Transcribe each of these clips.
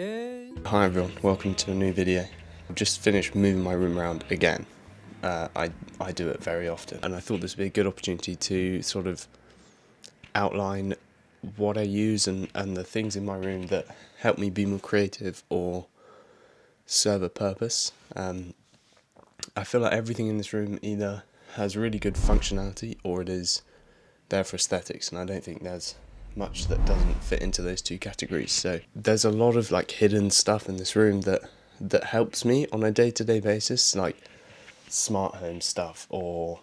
Hi everyone, welcome to a new video. I've just finished moving my room around again. I do it very often, and I thought this would be a good opportunity to sort of outline what I use and the things in my room that help me be more creative or serve a purpose. I feel like everything in this room either has really good functionality or it is there for aesthetics, and I don't think there's much that doesn't fit into those two categories. So there's a lot of like hidden stuff in this room that helps me on a day-to-day basis, like smart home stuff or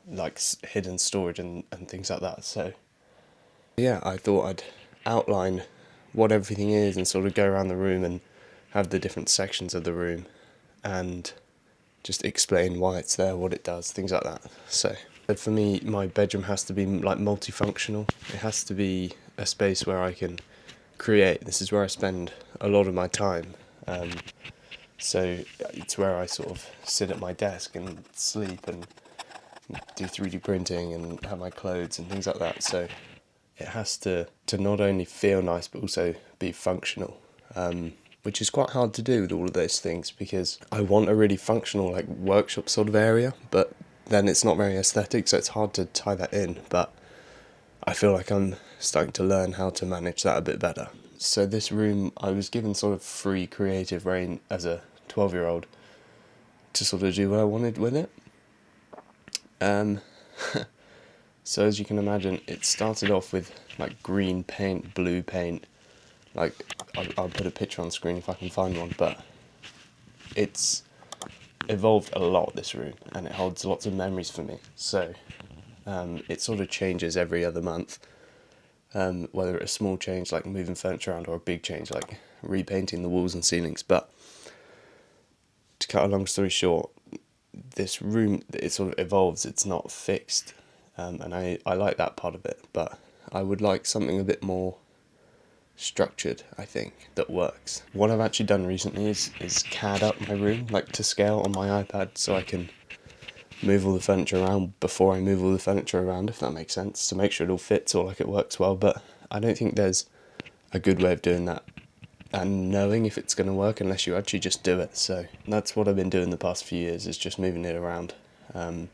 like hidden storage and things like that. So yeah, I thought I'd outline what everything is and sort of go around the room and have the different sections of the room and just explain why it's there, what it does, things like that. So for me, my bedroom has to be like multifunctional. It has to be a space where I can create. This is where I spend a lot of my time. So it's where I sort of sit at my desk and sleep and do 3D printing and have my clothes and things like that. So it has to not only feel nice but also be functional. Which is quite hard to do with all of those things, because I want a really functional like workshop sort of area, but then it's not very aesthetic, so it's hard to tie that in. But I feel like I'm starting to learn how to manage that a bit better. So this room, I was given sort of free creative reign as a 12-year-old to sort of do what I wanted with it. So as you can imagine, it started off with like green paint, blue paint. Like, I'll put a picture on screen if I can find one, but it's evolved a lot, this room, and it holds lots of memories for me. So it sort of changes every other month, whether it's a small change like moving furniture around or a big change like repainting the walls and ceilings. But to cut a long story short, this room, it sort of evolves, it's not fixed, and I like that part of it, but I would like something a bit more structured, I think, that works. What I've actually done recently is CAD up my room, like to scale on my iPad, so I can move all the furniture around before I move all the furniture around, if that makes sense, to make sure it all fits or like it works well. But I don't think there's a good way of doing that and knowing if it's going to work unless you actually just do it. So that's what I've been doing the past few years, is just moving it around to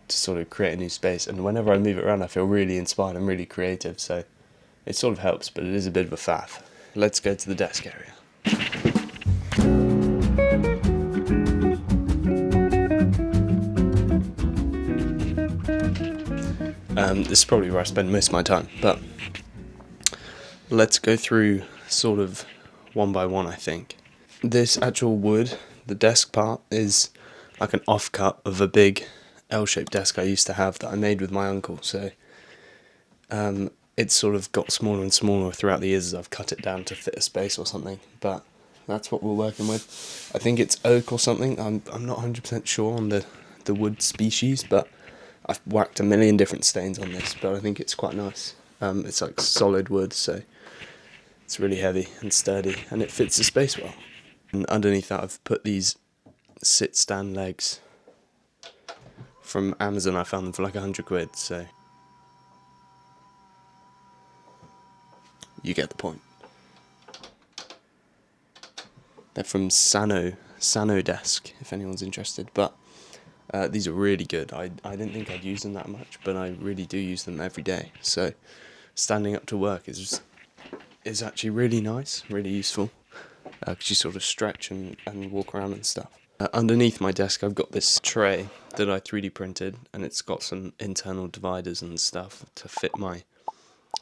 sort of create a new space. And whenever I move it around, I feel really inspired and really creative. So it sort of helps, but it is a bit of a faff. Let's go to the desk area. This is probably where I spend most of my time, but let's go through sort of one by one, I think. This actual wood, the desk part, is like an offcut of a big L-shaped desk I used to have that I made with my uncle. So it's sort of got smaller and smaller throughout the years as I've cut it down to fit a space or something, but that's what we're working with. I think it's oak or something. I'm not 100% sure on the wood species, but I've whacked a million different stains on this, but I think it's quite nice. It's like solid wood, so it's really heavy and sturdy, and it fits the space well. And underneath that, I've put these sit-stand legs from Amazon. I found them for like £100, so you get the point. They're from Sano Desk, if anyone's interested. But these are really good. I didn't think I'd use them that much, but I really do use them every day. So standing up to work is actually really nice, really useful, because you sort of stretch and walk around and stuff. Underneath my desk, I've got this tray that I 3D printed, and it's got some internal dividers and stuff to fit my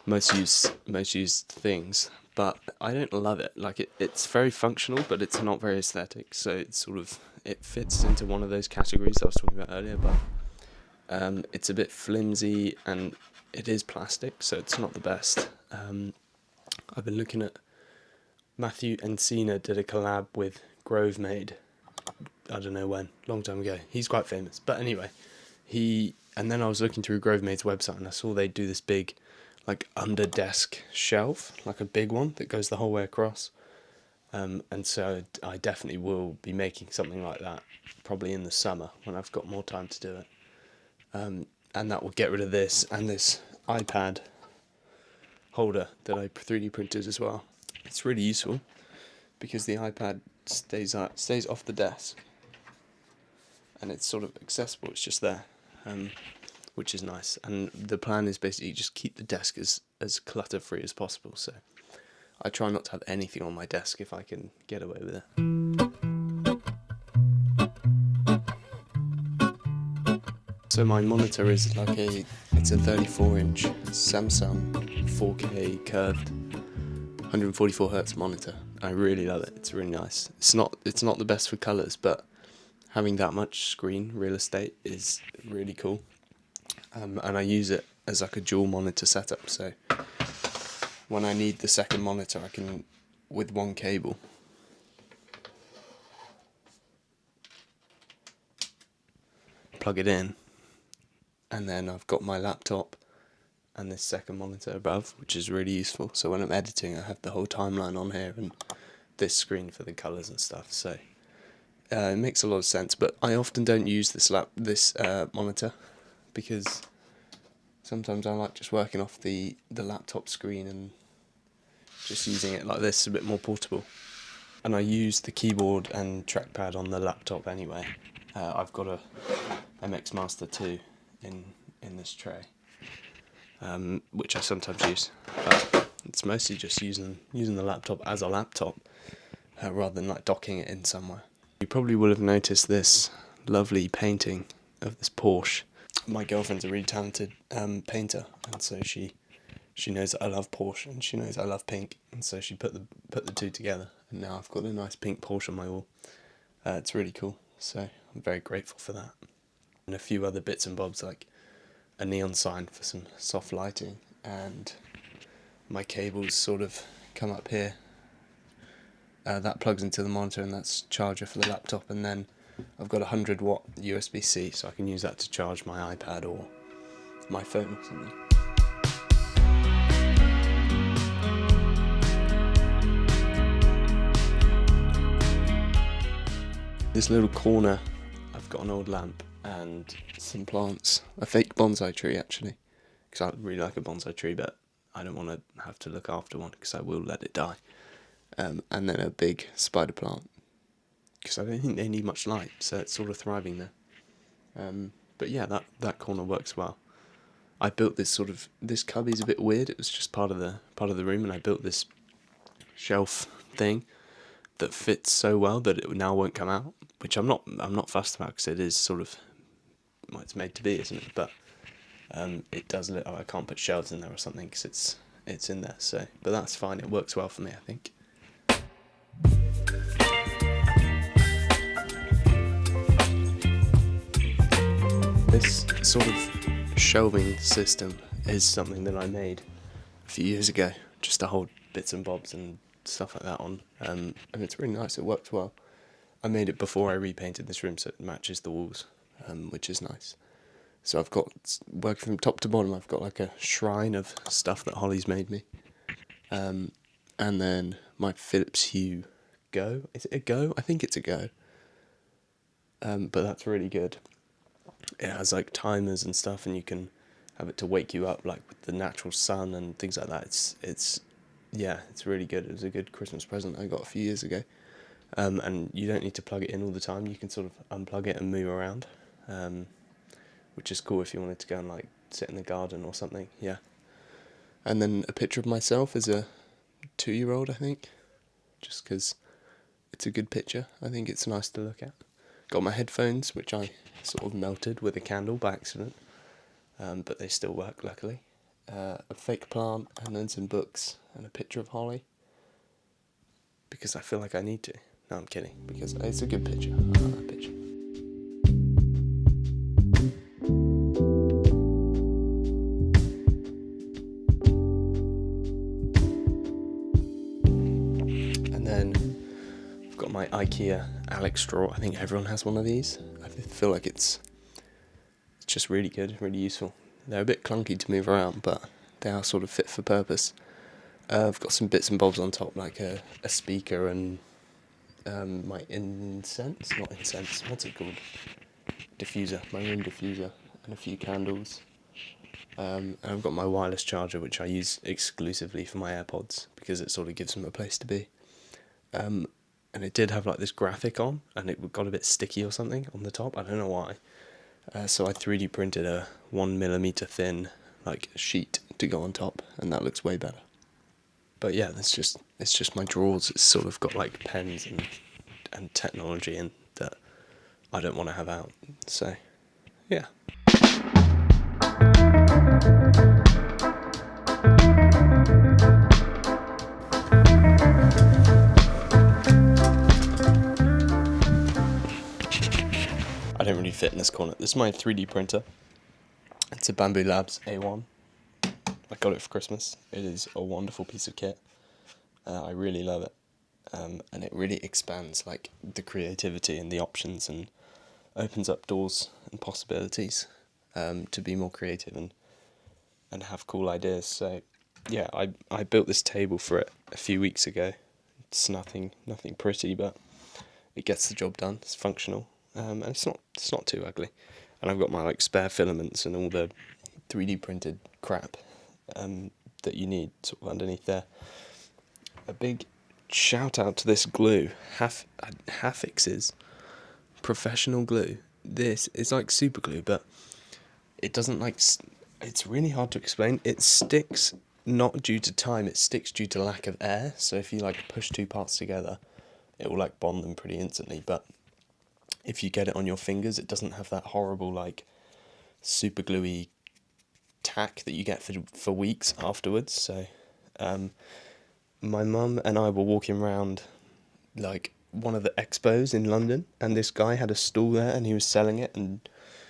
most used things. But I don't love it. Like it's very functional, but it's not very aesthetic. So it's sort of, it fits into one of those categories I was talking about earlier. But it's a bit flimsy and it is plastic, so it's not the best. I've been looking at Matthew Encina did a collab with Grovemade. I don't know when, long time ago. He's quite famous, but anyway, and then I was looking through Grovemade's website and I saw they do this big like under desk shelf, like a big one that goes the whole way across. And so I definitely will be making something like that, probably in the summer when I've got more time to do it. And that will get rid of this and this iPad holder that I 3D printed as well. It's really useful. because the iPad stays off the desk, and it's sort of accessible. It's just there, which is nice. And the plan is basically just keep the desk as clutter free as possible. So I try not to have anything on my desk if I can get away with it. So my monitor is it's a 34-inch Samsung 4K curved 144Hz monitor. I really love it. It's really nice. It's not the best for colours, but having that much screen real estate is really cool. And I use it as like a dual monitor setup. So when I need the second monitor, I can, with one cable, plug it in, and then I've got my laptop and this second monitor above, which is really useful. So when I'm editing, I have the whole timeline on here and this screen for the colours and stuff. So it makes a lot of sense. But I often don't use this monitor because sometimes I like just working off the laptop screen and just using it like this, a bit more portable. And I use the keyboard and trackpad on the laptop anyway. I've got a MX Master 2 in this tray, which I sometimes use, but it's mostly just using the laptop as a laptop rather than like docking it in somewhere. You probably will have noticed this lovely painting of this Porsche. My girlfriend's a really talented painter, and so she knows that I love Porsche and she knows I love pink, and so she put the two together, and now I've got a nice pink Porsche on my wall. It's really cool, so I'm very grateful for that. And a few other bits and bobs, like a neon sign for some soft lighting, and my cables sort of come up here. That plugs into the monitor, and that's charger for the laptop, and then I've got a 100-watt USB-C, so I can use that to charge my iPad or my phone or something. This little corner, I've got an old lamp and some plants, a fake bonsai tree actually, because I really like a bonsai tree, but I don't want to have to look after one because I will let it die. And then a big spider plant, because I don't think they need much light, so it's sort of thriving there. But yeah, that corner works well. I built this cubby's a bit weird. It was just part of the room, and I built this shelf thing that fits so well that it now won't come out, which I'm not fussed about because it is sort of, well, it's made to be, isn't it? But it does look, I can't put shelves in there or something because it's in there. So, but that's fine. It works well for me, I think. This sort of shelving system is something that I made a few years ago, just to hold bits and bobs and stuff like that on, and it's really nice. It works well. I made it before I repainted this room, so it matches the walls, which is nice. So I've got, working from top to bottom, I've got like a shrine of stuff that Holly's made me, and then my Philips Hue Go. Is it a Go? I think it's a Go. But that's really good. It has like timers and stuff, and you can have it to wake you up like with the natural sun and things like that. It's really good. It was a good Christmas present I got a few years ago. And you don't need to plug it in all the time. You can sort of unplug it and move around, which is cool if you wanted to go and like sit in the garden or something. Yeah. And then a picture of myself as a 2-year-old, I think, just because it's a good picture. I think it's nice to look at. Got my headphones, which I sort of melted with a candle by accident, but they still work, luckily. A fake plant, and then some books, and a picture of Holly, because I feel like I need to. No, I'm kidding, because it's a good picture. I like that picture. And then I've got my IKEA Alex straw. I think everyone has one of these. I feel like it's just really good, really useful. They're a bit clunky to move around, but they are sort of fit for purpose. I've got some bits and bobs on top, like a speaker and my not incense, what's it called? Diffuser, my room diffuser, and a few candles. And I've got my wireless charger, which I use exclusively for my AirPods, because it sort of gives them a place to be. and it did have like this graphic on, and it got a bit sticky or something on the top. I don't know why. So I 3D printed a 1mm thin like sheet to go on top, and that looks way better. But yeah, it's just my drawers. It's sort of got like pens and technology in that I don't want to have out. So yeah. I don't really fit in this corner. This is my 3D printer. It's a Bambu Labs A1. I got it for Christmas. It is a wonderful piece of kit. I really love it. And it really expands like the creativity and the options, and opens up doors and possibilities to be more creative and have cool ideas. So yeah, I built this table for it a few weeks ago. It's nothing pretty, but it gets the job done. It's functional, and it's not too ugly. And I've got my like spare filaments and all the 3D printed crap that you need sort of underneath there. A big shout out to this glue, Hafix's professional glue. This is like super glue, but it doesn't like. It's really hard to explain. It sticks not due to time. It sticks due to lack of air. So if you like push two parts together, it will like bond them pretty instantly. But if you get it on your fingers, it doesn't have that horrible like super gluey tack that you get for weeks afterwards. So my mum and I were walking around like one of the expos in London, and this guy had a stall there and he was selling it, and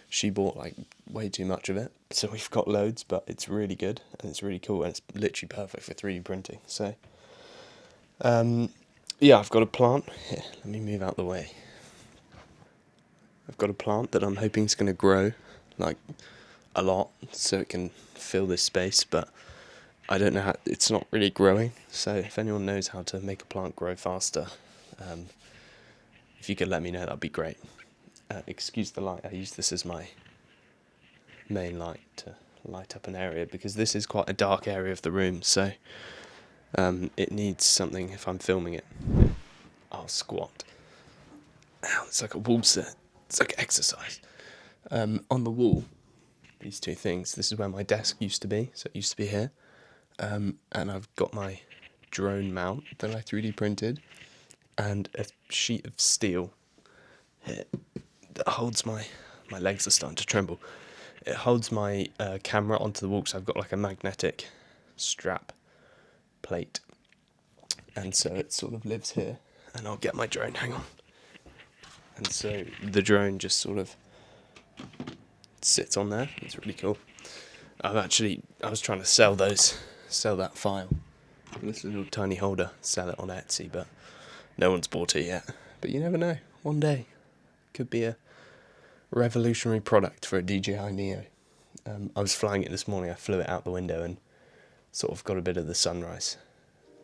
she bought like way too much of it. So we've got loads, but it's really good and it's really cool, and it's literally perfect for 3D printing. So yeah, I've got a plant here. Let me move out the way. I've got a plant that I'm hoping is going to grow like a lot so it can fill this space, but I don't know how. It's not really growing. So if anyone knows how to make a plant grow faster, if you could let me know, that'd be great. Excuse the light. I use this as my main light to light up an area, because this is quite a dark area of the room, so it needs something if I'm filming it. I'll squat. Ow, it's like a wall set. It's like exercise. On the wall, these two things. This is where my desk used to be, so it used to be here. And I've got my drone mount that I 3D printed, and a sheet of steel here that holds my legs are starting to tremble. It holds my camera onto the wall, so I've got like a magnetic strap plate, and so it sort of lives here. And I'll get my drone, hang on. And so the drone just sort of sits on there. It's really cool. I was trying to sell that file, this little tiny holder, sell it on Etsy, but no one's bought it yet. But you never know, one day could be a revolutionary product for a DJI Neo. I was flying it this morning. I flew it out the window and sort of got a bit of the sunrise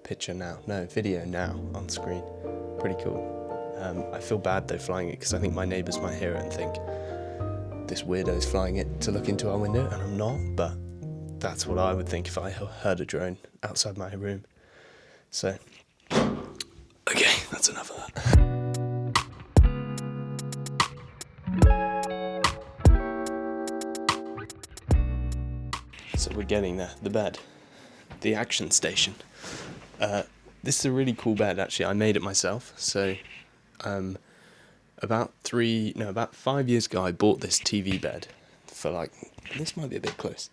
video now on screen. Pretty cool. I feel bad though flying it, because I think my neighbours might hear it and think this weirdo's flying it to look into our window, and I'm not, but that's what I would think if I heard a drone outside my room. So, okay, that's enough of that. So we're getting there. The bed. The action station. This is a really cool bed, actually. I made it myself. So, about 5 years ago, I bought this TV bed for like, this might be a bit close.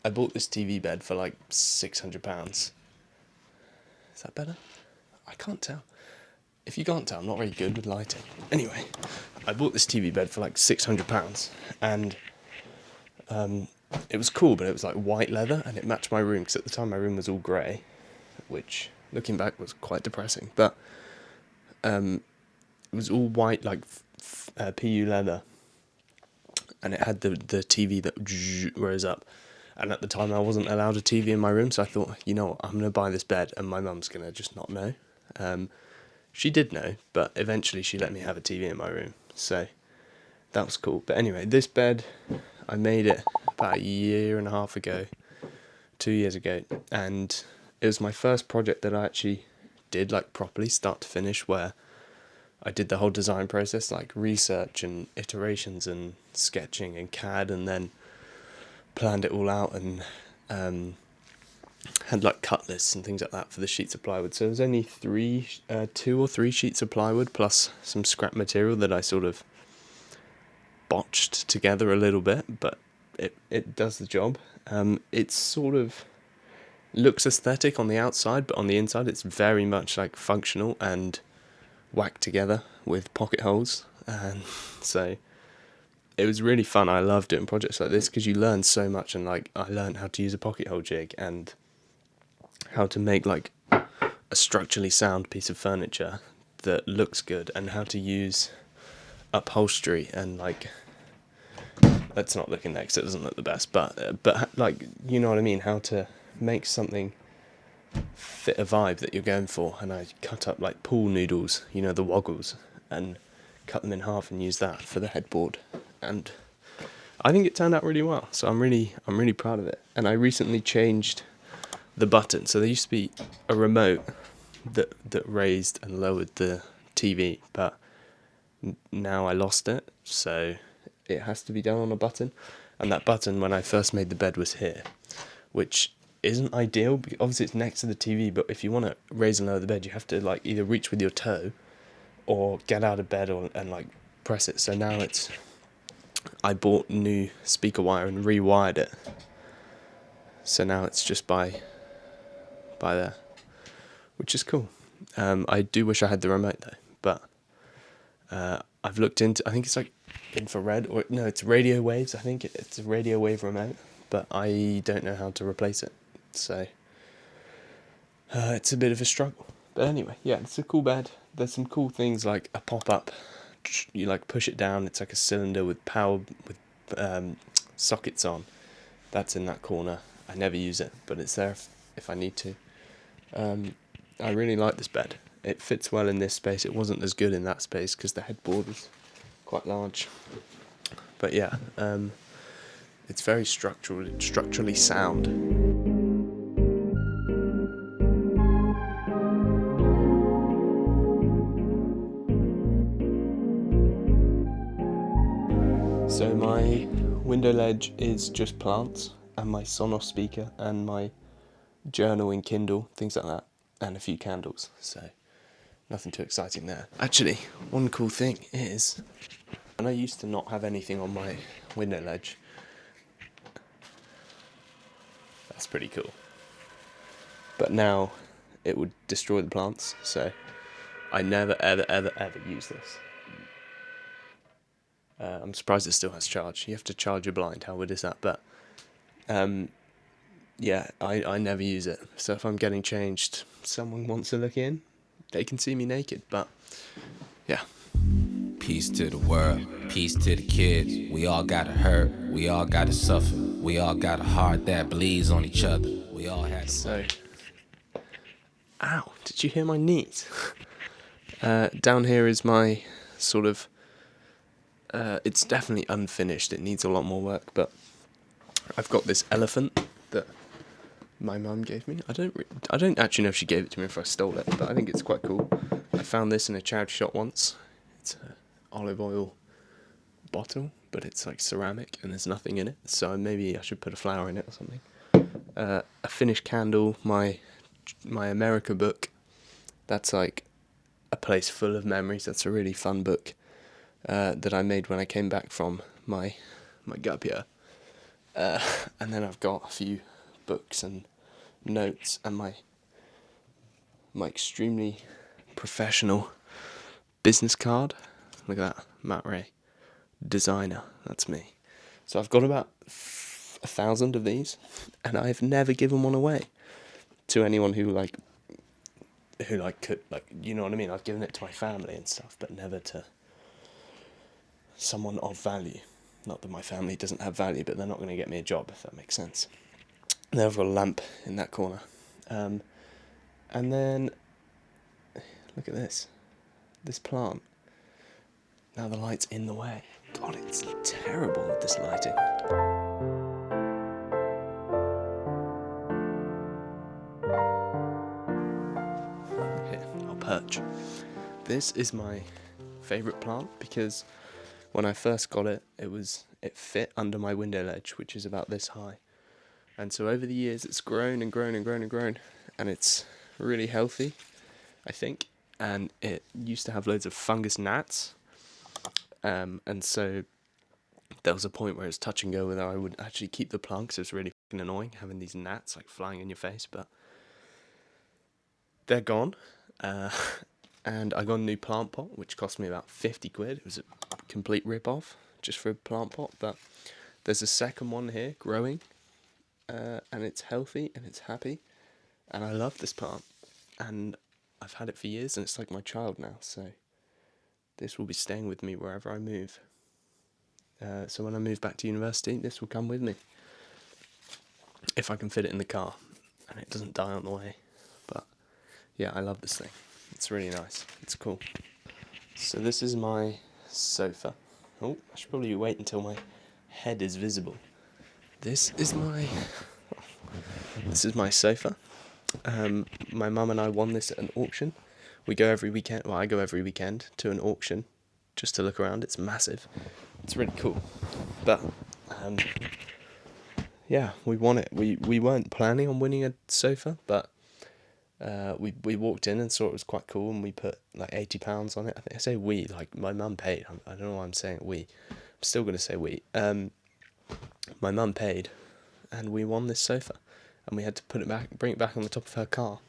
I bought this TV bed for like £600. Is that better? I can't tell. If you can't tell, I'm not very good with lighting. Anyway, I bought this TV bed for like £600, and it was cool, but it was like white leather, and it matched my room, because at the time my room was all grey, which, looking back, was quite depressing. But it was all white, like PU leather, and it had the TV that rose up. And at the time, I wasn't allowed a TV in my room, so I thought, you know what, I'm going to buy this bed, and my mum's going to just not know. She did know, but eventually she let me have a TV in my room, so that was cool. But anyway, this bed, I made it about 2 years ago, and it was my first project that I actually did like properly start to finish, where I did the whole design process, like research and iterations and sketching and CAD, and then planned it all out and had like cut lists and things like that for the sheets of plywood. So there was only 2 or 3 sheets of plywood plus some scrap material that I sort of botched together a little bit, but it does the job. It's sort of looks aesthetic on the outside, but on the inside it's very much like functional and whacked together with pocket holes. And so it was really fun. I love doing projects like this because you learn so much, and like I learned how to use a pocket hole jig and how to make like a structurally sound piece of furniture that looks good, and how to use upholstery and like, let's not look in there because it doesn't look the best, but like, you know what I mean, how to make something fit a vibe that you're going for. And I cut up like pool noodles, you know, the woggles, and cut them in half and use that for the headboard, and I think it turned out really well, so I'm really proud of it. And I recently changed the button. So there used to be a remote that raised and lowered the TV, but now I lost it, so it has to be done on a button. And that button, when I first made the bed, was here, which isn't ideal because obviously it's next to the TV, but if you want to raise and lower the bed, you have to like either reach with your toe or get out of bed and like press it. So now I bought new speaker wire and rewired it, so now it's just by there, which is cool. I do wish I had the remote though, but I've looked into, I think it's like infrared, or no, it's radio waves. I think it's a radio wave remote, but I don't know how to replace it, so it's a bit of a struggle. But anyway, yeah, it's a cool bed. There's some cool things like a pop-up, you like push it down, it's like a cylinder with power, with sockets on. That's in that corner. I never use it, but it's there if I need to. I really like this bed. It fits well in this space. It wasn't as good in that space because the headboard was quite large. But yeah, it's very structurally sound. So my window ledge is just plants and my Sonos speaker and my journal and Kindle, things like that, and a few candles. So nothing too exciting there. Actually, one cool thing is, and I used to not have anything on my window ledge. That's pretty cool. But now it would destroy the plants, so I never ever use this. I'm surprised it still has charge. You have to charge your blind. How weird is that? But yeah, I never use it. So if I'm getting changed, someone wants to look in, they can see me naked. But yeah. Peace to the world, peace to the kids. We all gotta hurt, we all gotta suffer. We all got a heart that bleeds on each other. We all had so. Ow! Did you hear my knees? Down here is my sort of. It's definitely unfinished. It needs a lot more work, but I've got this elephant that my mum gave me. I don't actually know if she gave it to me or if I stole it, but I think it's quite cool. I found this in a charity shop once. It's an olive oil bottle, but it's like ceramic and there's nothing in it, so maybe I should put a flower in it or something. A finished candle, my America book. That's like a place full of memories. That's a really fun book. That I made when I came back from my gap year. And then I've got a few books and notes and my extremely professional business card. Look at that, Matt Ray, designer, that's me. So I've got about 1,000 of these, and I've never given one away to anyone who could, you know what I mean? I've given it to my family and stuff, but never to someone of value. Not that my family doesn't have value, but they're not going to get me a job, if that makes sense. And then I've got a lamp in that corner. And then, look at this plant. Now the light's in the way. God, it's terrible with this lighting. Here. This is my favourite plant because when I first got it, it fit under my window ledge, which is about this high. And so over the years, it's grown and grown and grown and grown, and it's really healthy, I think. And it used to have loads of fungus gnats, and so there was a point where it was touch and go whether I would actually keep the plant, because it was really fucking annoying having these gnats like flying in your face. But they're gone, and I got a new plant pot, which cost me about 50 quid. It was a complete rip-off just for a plant pot, but there's a second one here growing, and it's healthy and it's happy, and I love this plant, and I've had it for years, and it's like my child now, so this will be staying with me wherever I move. So when I move back to university, this will come with me, if I can fit it in the car, and it doesn't die on the way. But yeah, I love this thing. It's really nice. It's cool. So this is my sofa. Oh, I should probably wait until my head is visible. This is my sofa. My mum and I won this at an auction. We go every weekend. Well, I go every weekend to an auction just to look around. It's massive. It's really cool. But yeah, we won it. We weren't planning on winning a sofa, but we walked in and saw it was quite cool, and we put like £80 on it. I think I say we, like my mum paid. I don't know why I'm saying we. I'm still gonna say we. My mum paid, and we won this sofa, and we had to bring it back on the top of her car.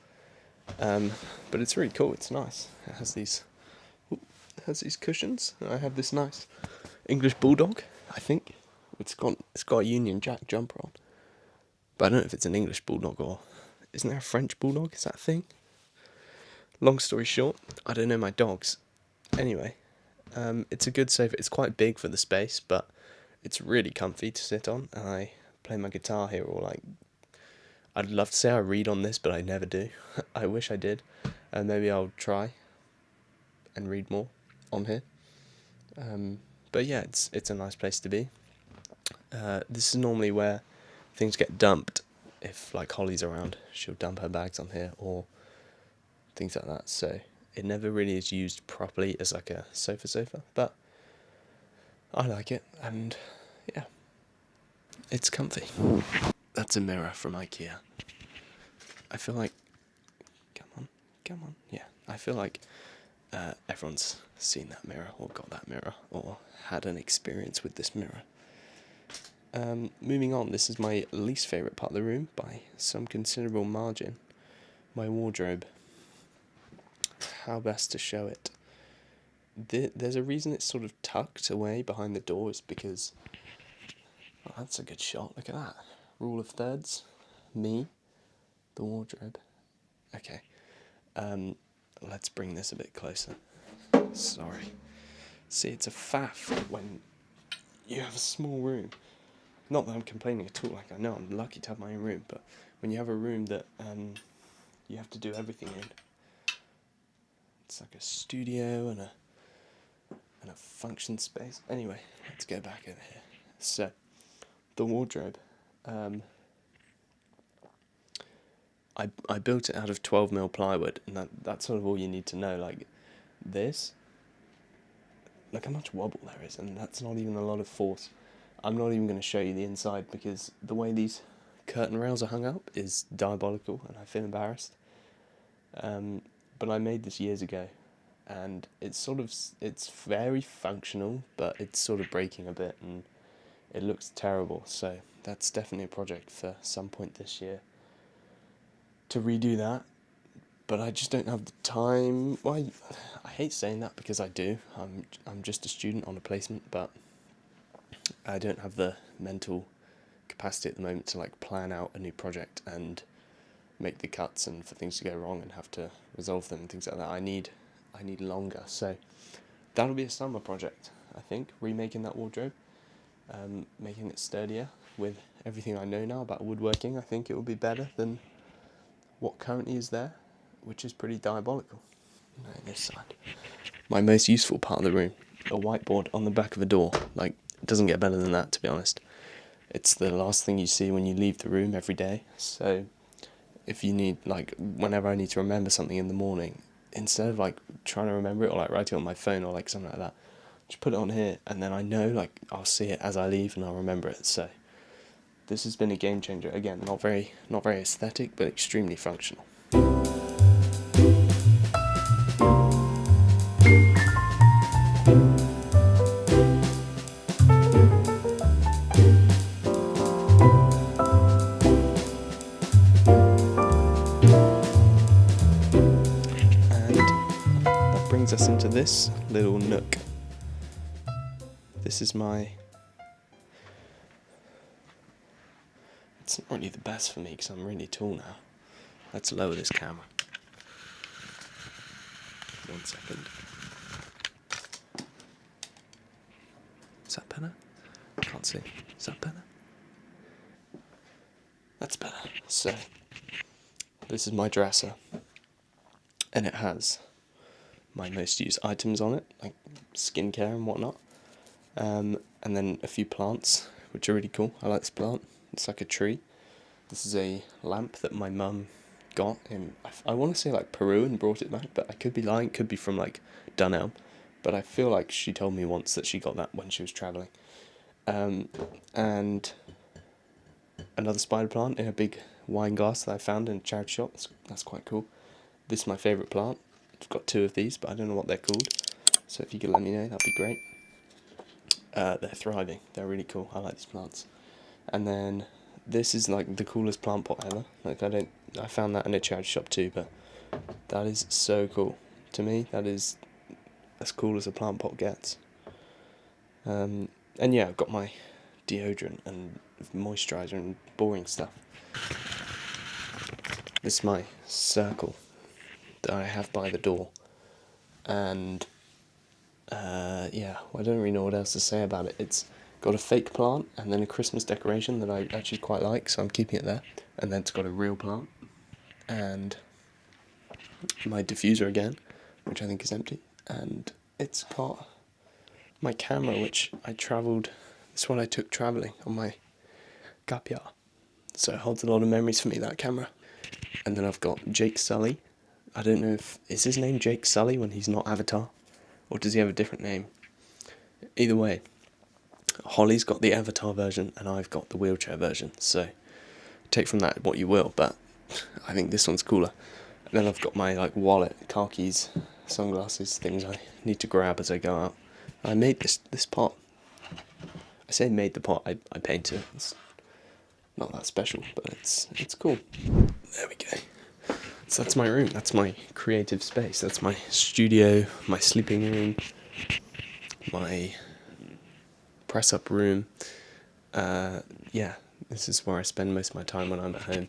But it's really cool. It's nice. It has these cushions. And I have this nice English bulldog, I think. It's got a Union Jack jumper on, but I don't know if it's an English bulldog or isn't there a French bulldog? Is that a thing? Long story short, I don't know my dogs. Anyway, it's a good sofa. It's quite big for the space, but it's really comfy to sit on. And I play my guitar here, or like, I'd love to say I read on this, but I never do. I wish I did, and maybe I'll try and read more on here. But yeah, it's a nice place to be. This is normally where things get dumped. If like Holly's around, she'll dump her bags on here or things like that. So it never really is used properly as like a sofa, but I like it, and yeah, it's comfy. That's a mirror from IKEA. I feel like, come on, yeah. I feel like everyone's seen that mirror or got that mirror or had an experience with this mirror. Moving on, this is my least favourite part of the room by some considerable margin. My wardrobe. How best to show it? There's a reason it's sort of tucked away behind the door, is because... Oh, that's a good shot, look at that. Rule of thirds. Me. The wardrobe. Okay. Let's bring this a bit closer. Sorry. See, it's a faff when you have a small room. Not that I'm complaining at all, like I know I'm lucky to have my own room, but when you have a room that you have to do everything in, it's like a studio and a function space. Anyway, let's go back over here. So, the wardrobe. I built it out of 12mm plywood, and that's sort of all you need to know. Like this, look how much wobble there is, and that's not even a lot of force. I'm not even going to show you the inside because the way these curtain rails are hung up is diabolical, and I feel embarrassed. But I made this years ago, and it's very functional, but it's sort of breaking a bit, and it looks terrible. So that's definitely a project for some point this year to redo that. But I just don't have the time. Well, I hate saying that because I do. I'm just a student on a placement, but I don't have the mental capacity at the moment to like plan out a new project and make the cuts, and for things to go wrong and have to resolve them and things like that. I need longer. So that'll be a summer project, I think, remaking that wardrobe, making it sturdier with everything I know now about woodworking. I think it will be better than what currently is there, which is pretty diabolical. No, this side. My most useful part of the room, a whiteboard on the back of a door. Like, it doesn't get better than that, to be honest. It's the last thing you see when you leave the room every day. So if you need, like, whenever I need to remember something in the morning, instead of like trying to remember it or like writing it on my phone or like something like that, just put it on here, and then I know like I'll see it as I leave and I'll remember it. So this has been a game changer. Again, not very aesthetic, but extremely functional. Brings us into this little nook. This is my... It's not really the best for me because I'm really tall now. Let's lower this camera. 1 second. Is that better? Can't see. Is that better? That's better. So, this is my dresser. And it has my most used items on it, like skincare and whatnot. And then a few plants, which are really cool. I like this plant. It's like a tree. This is a lamp that my mum got in, I want to say like Peru, and brought it back, but I could be lying. Could be from like Dunelm. But I feel like she told me once that she got that when she was travelling. And another spider plant in a big wine glass that I found in a charity shop. That's quite cool. This is my favourite plant. I've got 2 of these, but I don't know what they're called. So if you could let me know, that'd be great. They're thriving. They're really cool. I like these plants. And then this is like the coolest plant pot ever. Like I found that in a charity shop too, but that is so cool. To me, that is as cool as a plant pot gets. And yeah, I've got my deodorant and moisturiser and boring stuff. This is my circle that I have by the door, and yeah, I don't really know what else to say about it. It's got a fake plant and then a Christmas decoration that I actually quite like, so I'm keeping it there. And then it's got a real plant, and my diffuser again, which I think is empty, and it's got my camera, which it's what I took travelling on my gap year, so it holds a lot of memories for me, that camera. And then I've got Jake Sully. I don't know is his name Jake Sully when he's not Avatar? Or does he have a different name? Either way, Holly's got the Avatar version and I've got the wheelchair version. So take from that what you will, but I think this one's cooler. And then I've got my like wallet, car keys, sunglasses, things I need to grab as I go out. I made this pot. I say made the pot, I painted it. It's not that special, but it's cool. There we go. So that's my room. That's my creative space. That's my studio, my sleeping room, my press-up room. Yeah, this is where I spend most of my time when I'm at home.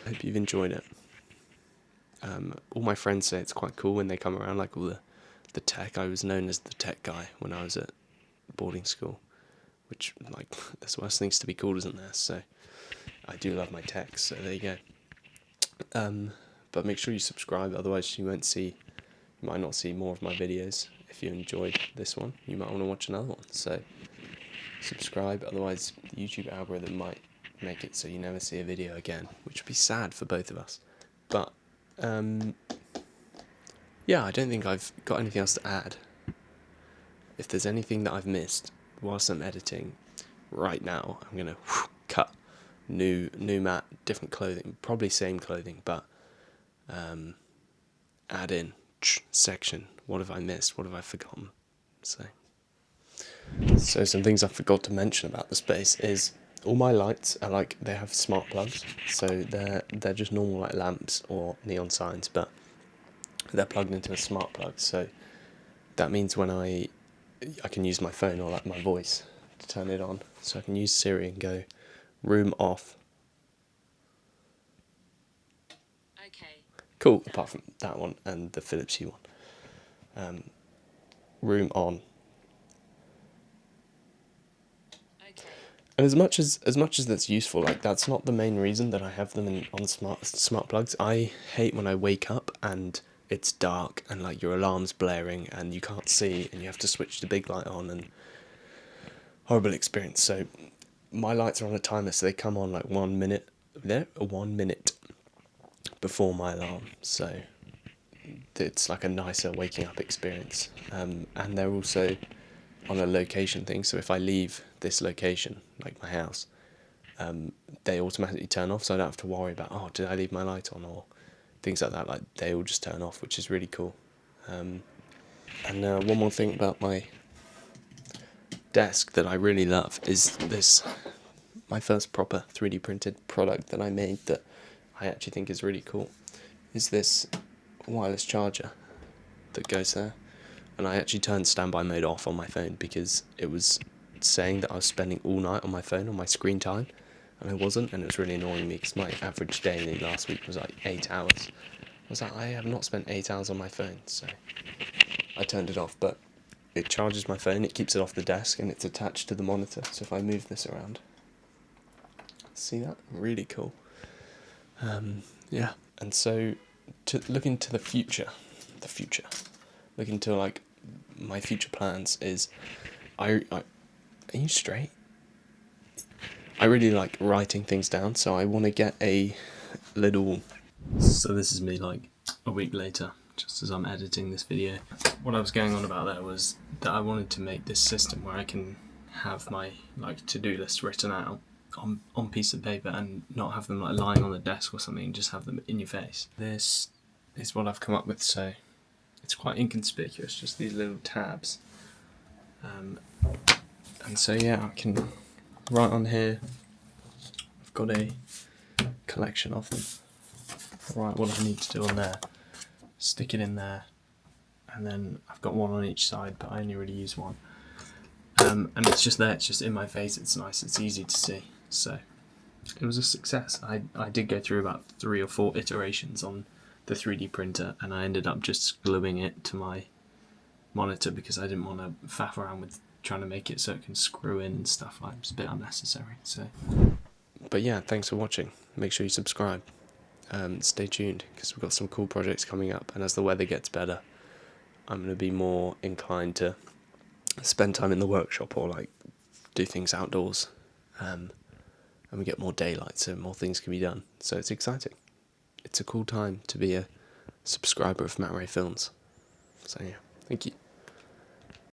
I hope you've enjoyed it. All my friends say it's quite cool when they come around, like all the tech. I was known as the tech guy when I was at boarding school, which, like, there's worse things to be called, isn't there? So I do love my tech, so there you go. But make sure you subscribe, otherwise you might not see more of my videos. If you enjoyed this one, you might want to watch another one. So subscribe, otherwise the YouTube algorithm might make it so you never see a video again, which would be sad for both of us. But yeah, I don't think I've got anything else to add. If there's anything that I've missed whilst I'm editing right now, I'm gonna cut new mat, different clothing, probably same clothing, but add in section. What have I missed? What have I forgotten? So some things I forgot to mention about the space is all my lights are like, they have smart plugs, so they're just normal like lamps or neon signs, but they're plugged into a smart plug. So that means when I can use my phone or like my voice to turn it on. So I can use Siri and go room off. Okay. Cool, apart from that one and the Philips Hue one. Room on. Okay. And as much as that's useful, like that's not the main reason that I have them on smart plugs. I hate when I wake up and it's dark and like your alarm's blaring and you can't see and you have to switch the big light on, and horrible experience. So my lights are on a timer, so they come on like 1 minute before my alarm. So it's like a nicer waking up experience. And they're also on a location thing, so if I leave this location, like my house, they automatically turn off, so I don't have to worry about, oh, did I leave my light on, or things like that. Like, they all just turn off, which is really cool. And one more thing about my desk that I really love is this, my first proper 3D printed product that I made that I actually think is really cool, is this wireless charger that goes there. And I actually turned standby mode off on my phone because it was saying that I was spending all night on my phone on my screen time, and I wasn't, and it was really annoying me because my average daily last week was like 8 hours. I was like, I have not spent 8 hours on my phone, so I turned it off. But it charges my phone, it keeps it off the desk, and it's attached to the monitor. So if I move this around, see that? Really cool. Yeah, and so to look into the future, look into like my future plans is, are you straight? I really like writing things down, so I want to get a little. So this is me like a week later, just as I'm editing this video. What I was going on about there was that I wanted to make this system where I can have my like to-do list written out on piece of paper and not have them like lying on the desk or something, and just have them in your face. This is what I've come up with, so it's quite inconspicuous, just these little tabs. And so yeah, I can write on here. I've got a collection of them. Write what I need to do on there, stick it in there, and then I've got one on each side, but I only really use one. And it's just there, it's just in my face, it's nice, it's easy to see. So it was a success. I did go through about 3 or 4 iterations on the 3D printer, and I ended up just gluing it to my monitor because I didn't want to faff around with trying to make it so it can screw in and stuff. Like, it's a bit unnecessary. So, but yeah, thanks for watching. Make sure you subscribe. Stay tuned because we've got some cool projects coming up, and as the weather gets better, I'm going to be more inclined to spend time in the workshop or like do things outdoors, and we get more daylight, so more things can be done. So it's exciting. It's a cool time to be a subscriber of Matt Ray Films. So yeah, thank you.